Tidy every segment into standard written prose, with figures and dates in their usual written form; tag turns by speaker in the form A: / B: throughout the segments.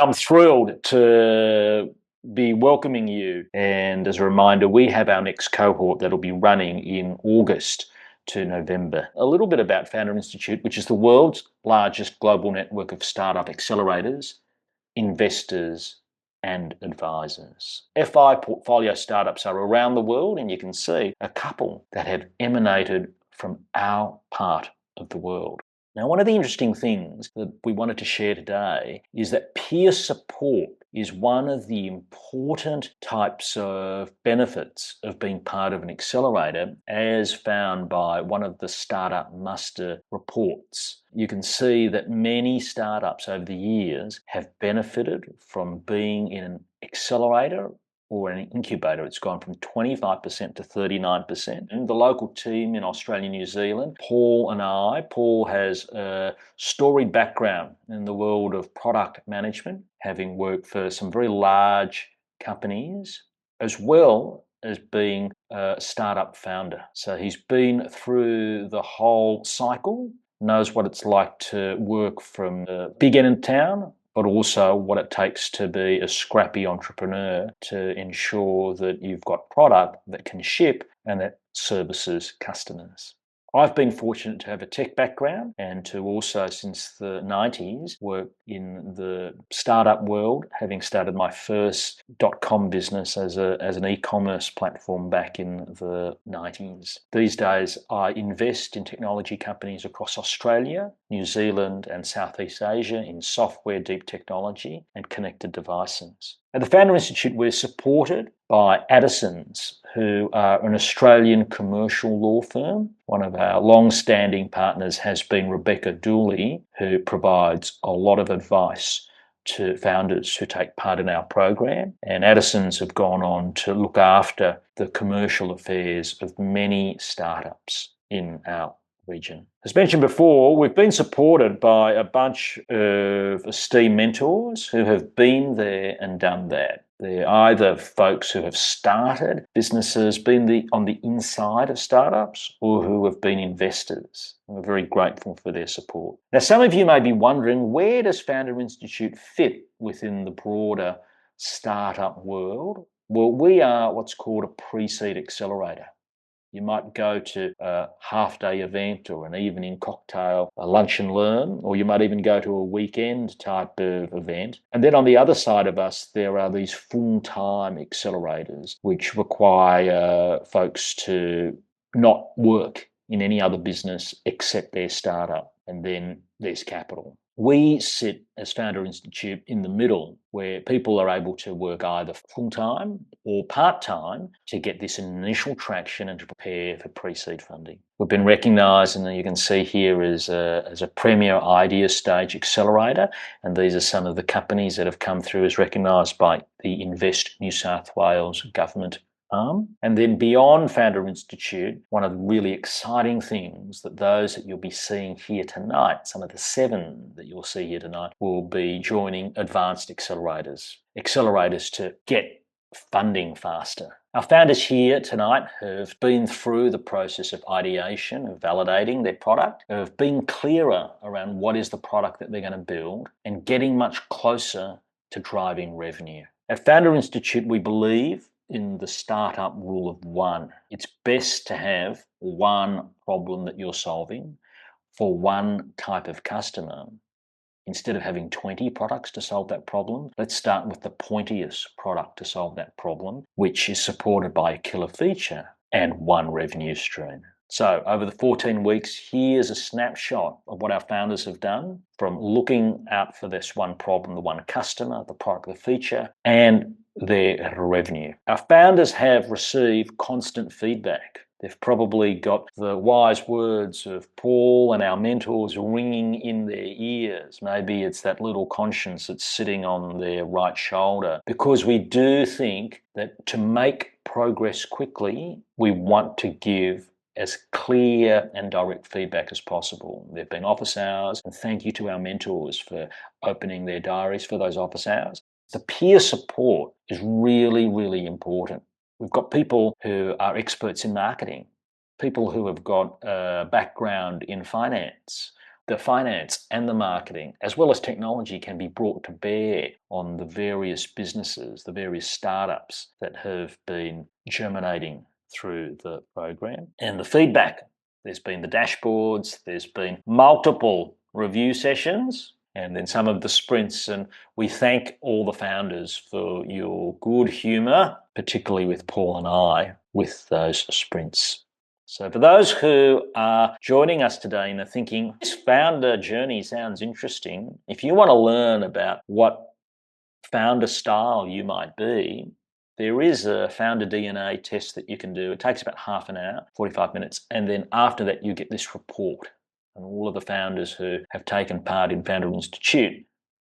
A: I'm thrilled to be welcoming you. And as a reminder, we have our next cohort that'll be running in August to November. A little bit about Founder Institute, which is the world's largest global network of startup accelerators, investors, and advisors. FI portfolio startups are around the world, and you can see a couple that have emanated from our part of the world. Now, one of the interesting things that we wanted to share today is that peer support is one of the important types of benefits of being part of an accelerator, as found by one of the Startup Muster reports. You can see that many startups over the years have benefited from being in an accelerator or an incubator. It's gone from 25% to 39%. And the local team in Australia and New Zealand, Paul has a storied background in the world of product management, having worked for some very large companies, as well as being a startup founder. So he's been through the whole cycle, knows what it's like to work from the big end of town, but also what it takes to be a scrappy entrepreneur to ensure that you've got product that can ship and that services customers. I've been fortunate to have a tech background and to also, since the 90s, work in the startup world, having started my first .com business as an e-commerce platform back in the 90s. These days, I invest in technology companies across Australia, New Zealand, and Southeast Asia in software, deep technology, and connected devices. At the Founder Institute, we're supported by Addisons, who are an Australian commercial law firm. One of our long-standing partners has been Rebecca Dooley, who provides a lot of advice to founders who take part in our program. And Addisons have gone on to look after the commercial affairs of many startups in our region. As mentioned before, we've been supported by a bunch of esteemed mentors who have been there and done that. They're either folks who have started businesses, been on the inside of startups, or who have been investors. We're very grateful for their support. Now, some of you may be wondering, where does Founder Institute fit within the broader startup world? Well, we are what's called a pre-seed accelerator. You might go to a half-day event or an evening cocktail, a lunch and learn, or you might even go to a weekend type of event. And then on the other side of us, there are these full-time accelerators, which require folks to not work in any other business except their startup. And then there's capital. We sit as Founder Institute in the middle, where people are able to work either full-time or part-time to get this initial traction and to prepare for pre-seed funding. We've been recognised, and you can see here, as a premier idea stage accelerator, and these are some of the companies that have come through as recognised by the Invest New South Wales government. And then beyond Founder Institute, one of the really exciting things that those that you'll be seeing here tonight, some of the 7 that you'll see here tonight, will be joining advanced accelerators to get funding faster. Our founders here tonight have been through the process of ideation, of validating their product, of being clearer around what is the product that they're going to build, and getting much closer to driving revenue. At Founder Institute, we believe in the startup rule of 1. It's best to have one problem that you're solving for one type of customer. Instead of having 20 products to solve that problem, let's start with the pointiest product to solve that problem, which is supported by a killer feature and one revenue stream. So over the 14 weeks, here's a snapshot of what our founders have done, from looking out for this one problem, the one customer, the product, the feature, and their revenue. Our founders have received constant feedback. They've probably got the wise words of Paul and our mentors ringing in their ears. Maybe it's that little conscience that's sitting on their right shoulder. Because we do think that to make progress quickly, we want to give as clear and direct feedback as possible. There have been office hours, and thank you to our mentors for opening their diaries for those office hours. The peer support is really, really important. We've got people who are experts in marketing, people who have got a background in finance, the finance and the marketing, as well as technology, can be brought to bear on the various businesses, the various startups that have been germinating through the program. And the feedback, there's been the dashboards, there's been multiple review sessions, and then some of the sprints. And we thank all the founders for your good humour, particularly with Paul and I, with those sprints. So for those who are joining us today and are thinking, this founder journey sounds interesting, if you want to learn about what founder style you might be, there is a founder DNA test that you can do. It takes about half an hour, 45 minutes, and then after that you get this report. And all of the founders who have taken part in Founder Institute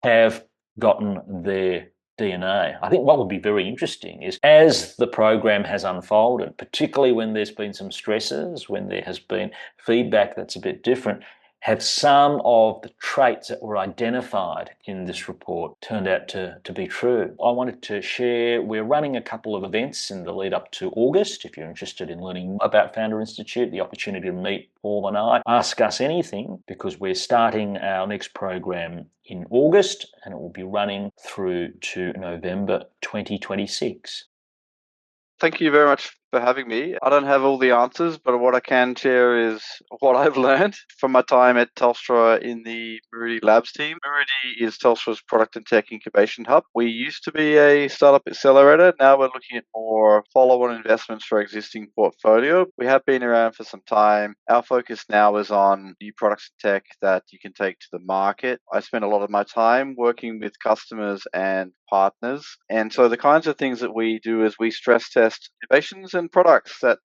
A: have gotten their DNA. I think what would be very interesting is, as the program has unfolded, particularly when there's been some stresses, when there has been feedback that's a bit different, have some of the traits that were identified in this report turned out to be true. I wanted to share, we're running a couple of events in the lead up to August. If you're interested in learning about Founder Institute, the opportunity to meet Paul and I, ask us anything, because we're starting our next program in August and it will be running through to November 2026.
B: Thank you very much for having me. I don't have all the answers, but what I can share is what I've learned from my time at Telstra in the muru-D Labs team. muru-D is Telstra's product and tech incubation hub. We used to be a startup accelerator. Now we're looking at more follow-on investments for our existing portfolio. We have been around for some time. Our focus now is on new products and tech that you can take to the market. I spend a lot of my time working with customers and partners. And so the kinds of things that we do is we stress test innovations and products that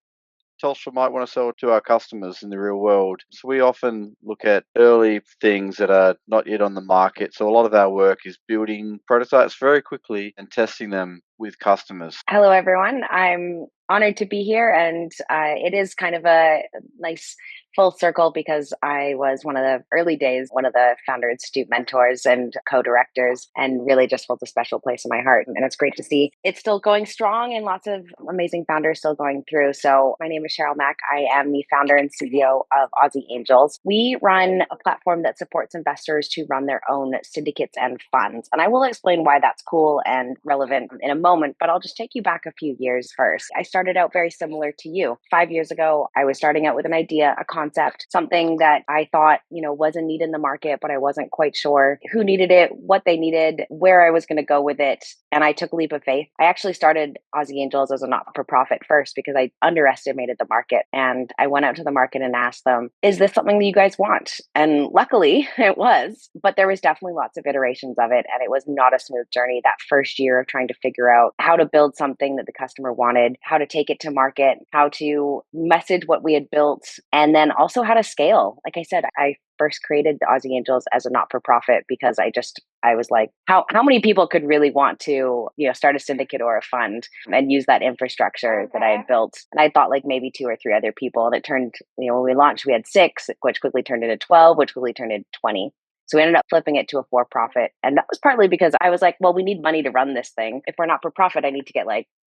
B: Telstra might want to sell to our customers in the real world. So we often look at early things that are not yet on the market. So a lot of our work is building prototypes very quickly and testing them with customers.
C: Hello, everyone. I'm honored to be here, and it is kind of a nice full circle because I was one of the early days, one of the Founder Institute mentors and co-directors, and really just holds a special place in my heart. And it's great to see it's still going strong and lots of amazing founders still going through. So my name is Cheryl Mack. I am the founder and CEO of AussieAngels. We run a platform that supports investors to run their own syndicates and funds. And I will explain why that's cool and relevant in a moment, but I'll just take you back a few years first. I started out very similar to you. 5 years ago, I was starting out with an idea, a concept, something that I thought, was a need in the market, but I wasn't quite sure who needed it, what they needed, where I was going to go with it. And I took a leap of faith. I actually started AussieAngels as a not-for-profit first because I underestimated the market. And I went out to the market and asked them, is this something that you guys want? And luckily it was, but there was definitely lots of iterations of it. And it was not a smooth journey that first year of trying to figure out how to build something that the customer wanted, how to take it to market, how to message what we had built, and then also how to scale. Like I said, I first created the AussieAngels as a not-for-profit because I was like, how many people could really want to, start a syndicate or a fund and use that infrastructure that I had built? And I thought like maybe 2 or 3 other people. And it turned, when we launched, we had 6, which quickly turned into 12, which quickly turned into 20. So we ended up flipping it to a for-profit. And that was partly because I was like, well, we need money to run this thing. If we're not for profit, I need to get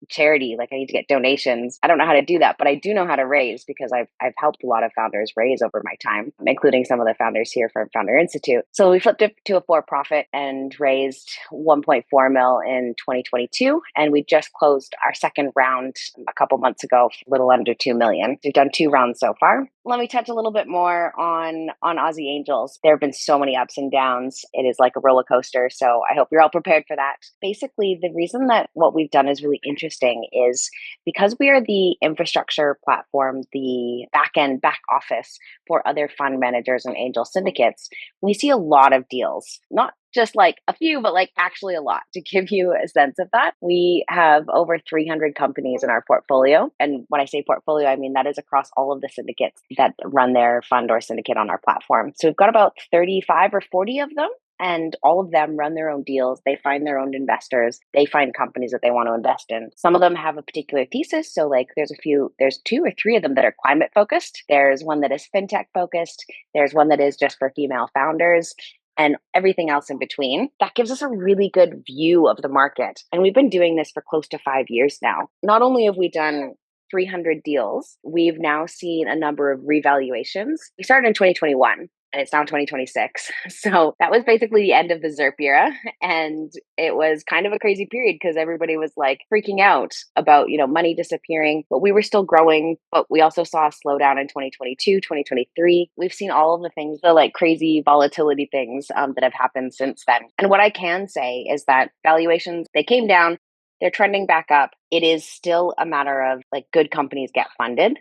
C: charity, I need to get donations. I don't know how to do that, but I do know how to raise because I've helped a lot of founders raise over my time, including some of the founders here from Founder Institute. So we flipped it to a for-profit and raised 1.4 mil in 2022. And we just closed our second round a couple months ago, a little under 2 million. We've done 2 rounds so far. Let me touch a little bit more on AussieAngels. There have been so many ups and downs. It is like a roller coaster. So I hope you're all prepared for that. Basically, the reason that what we've done is really interesting is because we are the infrastructure platform, the back office for other fund managers and angel syndicates. We see a lot of deals, not just like a few, but actually a lot. To give you a sense of that, we have over 300 companies in our portfolio. And when I say portfolio, I mean that is across all of the syndicates that run their fund or syndicate on our platform. So we've got about 35 or 40 of them. And all of them run their own deals. They find their own investors. They find companies that they want to invest in. Some of them have a particular thesis. So there's 2 or 3 of them that are climate focused. There's one that is fintech focused. There's one that is just for female founders, and everything else in between. That gives us a really good view of the market. And we've been doing this for close to 5 years now. Not only have we done 300 deals, we've now seen a number of revaluations. We started in 2021. and it's now 2026. So that was basically the end of the ZERP era. And it was kind of a crazy period because everybody was like freaking out about, money disappearing, but we were still growing. But we also saw a slowdown in 2022, 2023. We've seen all of the things, the like crazy volatility things that have happened since then. And what I can say is that valuations, they came down, they're trending back up. It is still a matter of like good companies get funded,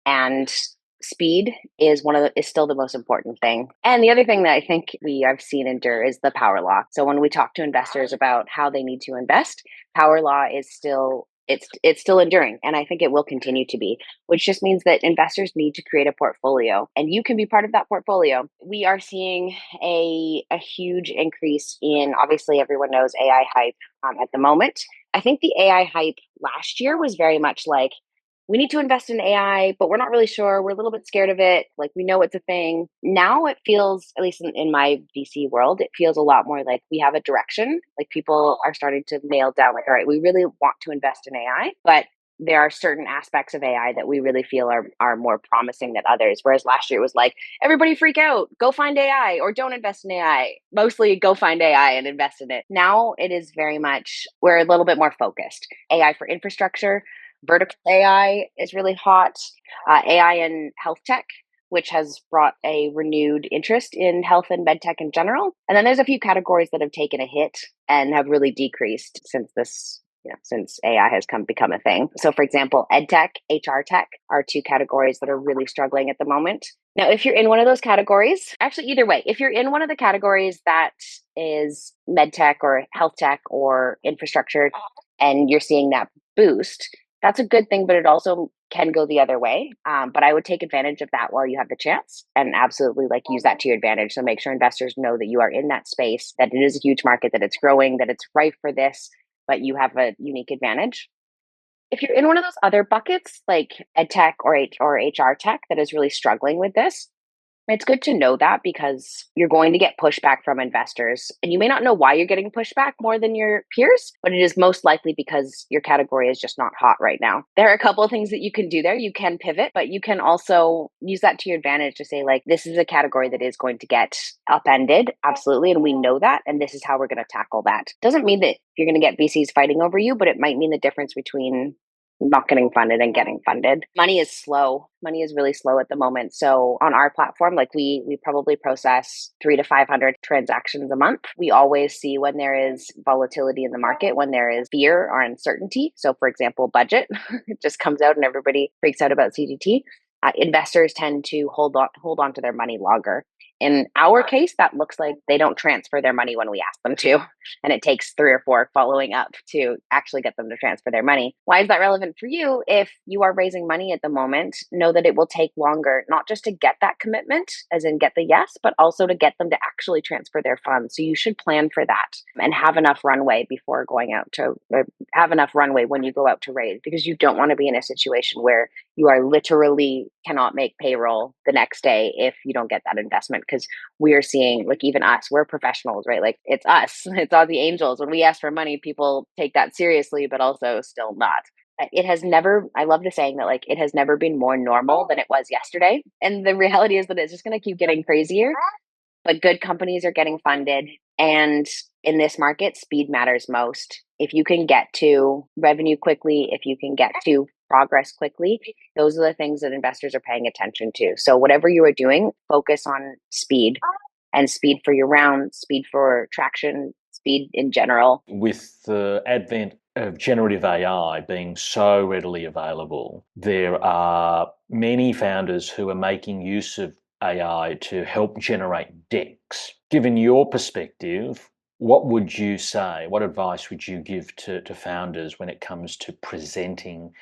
C: and speed is still the most important thing. And the other thing that I think I've seen endure is the power law. So when we talk to investors about how they need to invest, power law is still it's still enduring, and I think it will continue to be, which just means that investors need to create a portfolio, and you can be part of that portfolio. We are seeing a huge increase in, obviously everyone knows, AI hype at the moment. I think the AI hype last year was very much like, we need to invest in AI, but we're not really sure. We're a little bit scared of it. Like, we know it's a thing. Now it feels, at least in my VC world, it feels a lot more like we have a direction. Like, people are starting to nail down, like, all right, we really want to invest in AI, but there are certain aspects of AI that we really feel are more promising than others. Whereas last year it was like, everybody freak out, go find AI or don't invest in AI. Mostly go find AI and invest in it. Now it is very much, we're a little bit more focused. AI for infrastructure. Vertical AI is really hot. AI in health tech, which has brought a renewed interest in health and med tech in general. And then there's a few categories that have taken a hit and have really decreased since AI has become a thing. So for example, ed tech, HR tech are two categories that are really struggling at the moment. Now, if you're in one of those categories, actually either way, if you're in one of the categories that is med tech or health tech or infrastructure, and you're seeing that boost, that's a good thing, but it also can go the other way. But I would take advantage of that while you have the chance, and absolutely use that to your advantage. So make sure investors know that you are in that space, that it is a huge market, that it's growing, that it's ripe for this, but you have a unique advantage. If you're in one of those other buckets, like ed tech or HR tech that is really struggling with this, it's good to know that, because you're going to get pushback from investors, and you may not know why you're getting pushback more than your peers, but it is most likely because your category is just not hot right now. There are a couple of things that you can do there. You can pivot, but you can also use that to your advantage to say, like, this is a category that is going to get upended. Absolutely. And we know that. And this is how we're going to tackle that. Doesn't mean that you're going to get VCs fighting over you, but it might mean the difference between not getting funded and getting funded. Money is slow. Money is really slow at the moment. So on our platform, like we probably process 300 to 500 transactions a month. We always see when there is volatility in the market, when there is fear or uncertainty. So for example, budget, it just comes out and everybody freaks out about CGT. Investors tend to hold on to their money longer. In our case, that looks like they don't transfer their money when we ask them to. And it takes 3 or 4 following up to actually get them to transfer their money. Why is that relevant for you? If you are raising money at the moment, know that it will take longer, not just to get that commitment, as in get the yes, but also to get them to actually transfer their funds. So you should plan for that and have enough runway before have enough runway when you go out to raise, because you don't want to be in a situation where you are literally cannot make payroll the next day if you don't get that investment. Because we are seeing, like, even us, we're professionals, right? Like, it's us, it's AussieAngels. When we ask for money, people take that seriously, but also still not. It has never, I love the saying that, like, it has never been more normal than it was yesterday. And the reality is that it's just going to keep getting crazier. But good companies are getting funded. And in this market, speed matters most. If you can get to revenue quickly, if you can get to progress quickly, those are the things that investors are paying attention to. So whatever you are doing, focus on speed, and speed for your round, speed for traction, speed in general.
A: With the advent of generative AI being so readily available, there are many founders who are making use of AI to help generate decks. Given your perspective, what would you say? What advice would you give to founders when it comes to presenting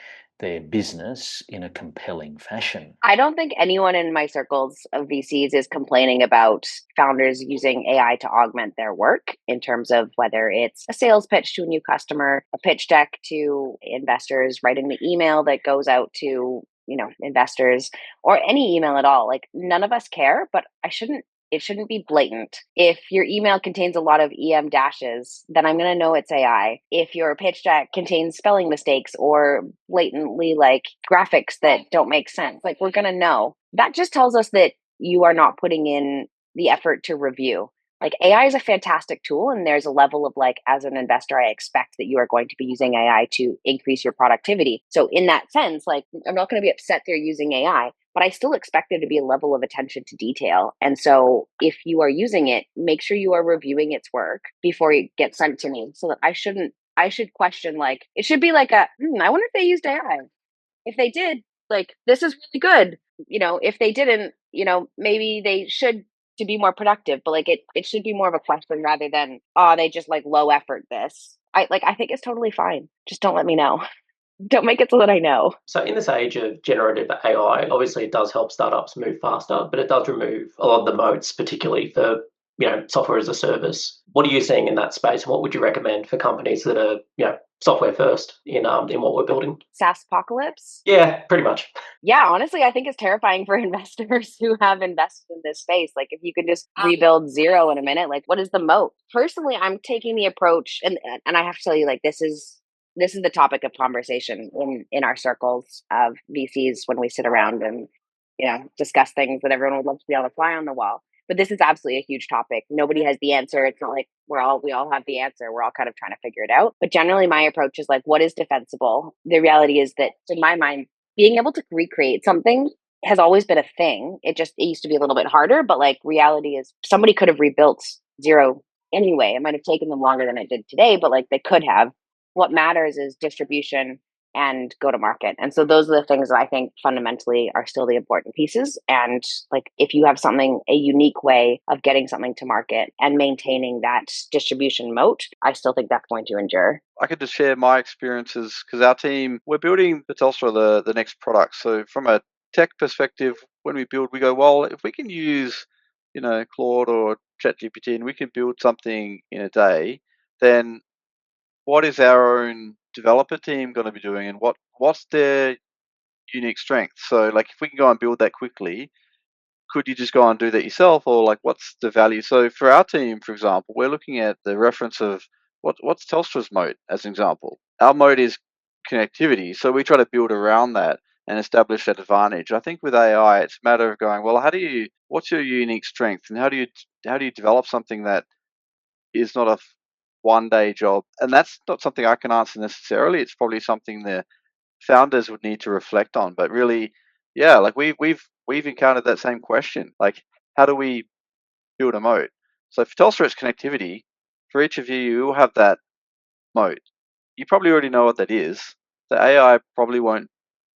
A: their business in a compelling fashion?
C: I don't think anyone in my circles of VCs is complaining about founders using AI to augment their work, in terms of whether it's a sales pitch to a new customer, a pitch deck to investors, writing the email that goes out to investors, or any email at all. Like, none of us care, but it shouldn't be blatant. If your email contains a lot of EM dashes, then I'm going to know it's AI. If your pitch deck contains spelling mistakes or blatantly like graphics that don't make sense, like, we're going to know. That just tells us that you are not putting in the effort to review. Like AI is a fantastic tool, and there's a level of like, as an investor, I expect that you are going to be using AI to increase your productivity. So in that sense, like, I'm not going to be upset they're using AI, but I still expect there to be a level of attention to detail. And so if you are using it, make sure you are reviewing its work before it gets sent to me, so that I should question, like, it should be like I wonder if they used AI. If they did, like, this is really good. If they didn't, maybe they should, to be more productive, but like it should be more of a question rather than, oh, they just like low effort this. I think it's totally fine. Just don't let me know. Don't make it so that I know.
D: So in this age of generative AI, obviously it does help startups move faster, but it does remove a lot of the moats, particularly for software as a service. What are you seeing in that space, and what would you recommend for companies that are software first in what we're building?
C: SaaS apocalypse?
D: Yeah, pretty much.
C: Yeah, honestly, I think it's terrifying for investors who have invested in this space. Like, if you could just rebuild zero in a minute, like, what is the moat? Personally, I'm taking the approach, and I have to tell you, like, this is the topic of conversation in our circles of VCs when we sit around and discuss things that everyone would love to be able to fly on the wall. But this is absolutely a huge topic. Nobody has the answer. It's not like we all have the answer. We're all kind of trying to figure it out. But generally, my approach is like, what is defensible? The reality is that, in my mind, being able to recreate something has always been a thing. It used to be a little bit harder, but like, reality is somebody could have rebuilt zero anyway. It might have taken them longer than it did today, but like, they could have. What matters is distribution and go to market. And so those are the things that I think fundamentally are still the important pieces. And like, if you have a unique way of getting something to market and maintaining that distribution moat, I still think that's going to endure.
B: I could just share my experiences because our team, we're building the Telstra, the next product. So from a tech perspective, when we build, we go, well, if we can use, Claude or ChatGPT and we can build something in a day, then what is our own developer team going to be doing, and what's their unique strength? So like, if we can go and build that quickly, could you just go and do that yourself, or like, what's the value? So for our team, for example, we're looking at the reference of what's Telstra's moat as an example. Our moat is connectivity, so we try to build around that and establish that advantage. I think with AI, it's a matter of going, well, what's your unique strength, and how do you develop something that is not a one-day job? And that's not something I can answer necessarily. It's probably something the founders would need to reflect on. But really, yeah, like we've encountered that same question. Like, how do we build a moat? So for Telstra, it's connectivity. For each of you, you will have that moat. You probably already know what that is. The AI probably won't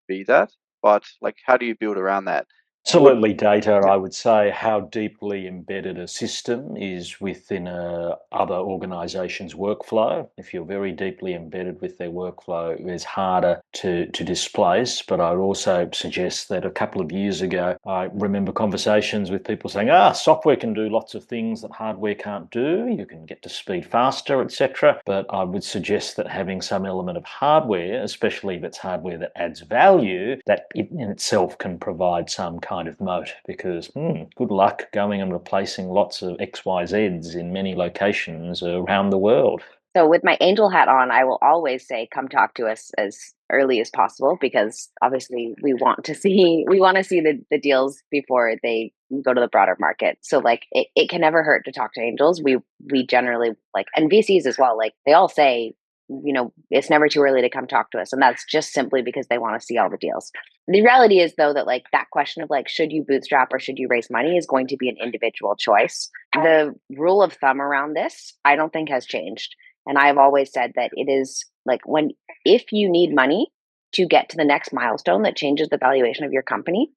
B: be that, but like, how do you build around that?
A: Absolutely data, I would say. How deeply embedded a system is within other organisations' workflow. If you're very deeply embedded with their workflow, it's harder to displace. But I'd also suggest that a couple of years ago, I remember conversations with people saying, software can do lots of things that hardware can't do. You can get to speed faster, etc. But I would suggest that having some element of hardware, especially if it's hardware that adds value, that in itself can provide some kind of moat, because good luck going and replacing lots of XYZs in many locations around the world.
C: So with my angel hat on, I will always say, come talk to us as early as possible, because obviously we want to see the deals before they go to the broader market. So like, it can never hurt to talk to angels. We generally, like, and VCs as well, like, they all say, it's never too early to come talk to us. And that's just simply because they want to see all the deals. The reality is, though, that like, that question of like, should you bootstrap or should you raise money is going to be an individual choice. The rule of thumb around this, I don't think, has changed. And I've always said that it is like, if you need money to get to the next milestone that changes the valuation of your company,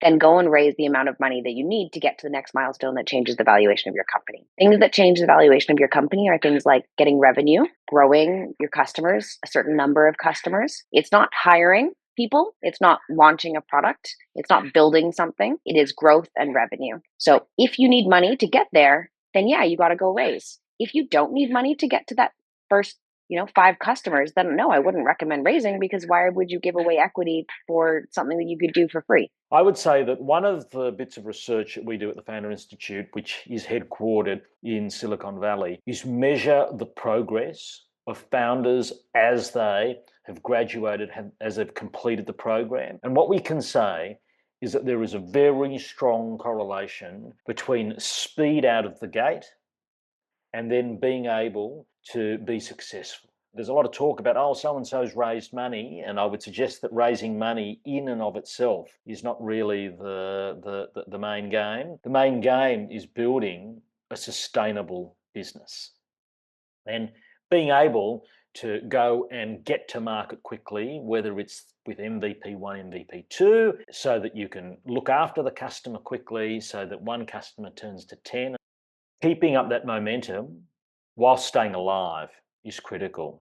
C: then go and raise the amount of money that you need to get to the next milestone that changes the valuation of your company. Things that change the valuation of your company are things like getting revenue, growing your customers, a certain number of customers. It's not hiring people. It's not launching a product. It's not building something. It is growth and revenue. So if you need money to get there, then yeah, you got to go raise. If you don't need money to get to that first 5 customers, then no, I wouldn't recommend raising, because why would you give away equity for something that you could do for free?
A: I would say that one of the bits of research that we do at the Founder Institute, which is headquartered in Silicon Valley, is measure the progress of founders as they have graduated, as they've completed the program. And what we can say is that there is a very strong correlation between speed out of the gate and then being able to be successful. There's a lot of talk about, oh, so-and-so's raised money, and I would suggest that raising money in and of itself is not really the main game. The main game is building a sustainable business. And being able to go and get to market quickly, whether it's with MVP 1, MVP 2, so that you can look after the customer quickly, so that one customer turns to 10. Keeping up that momentum while staying alive is critical.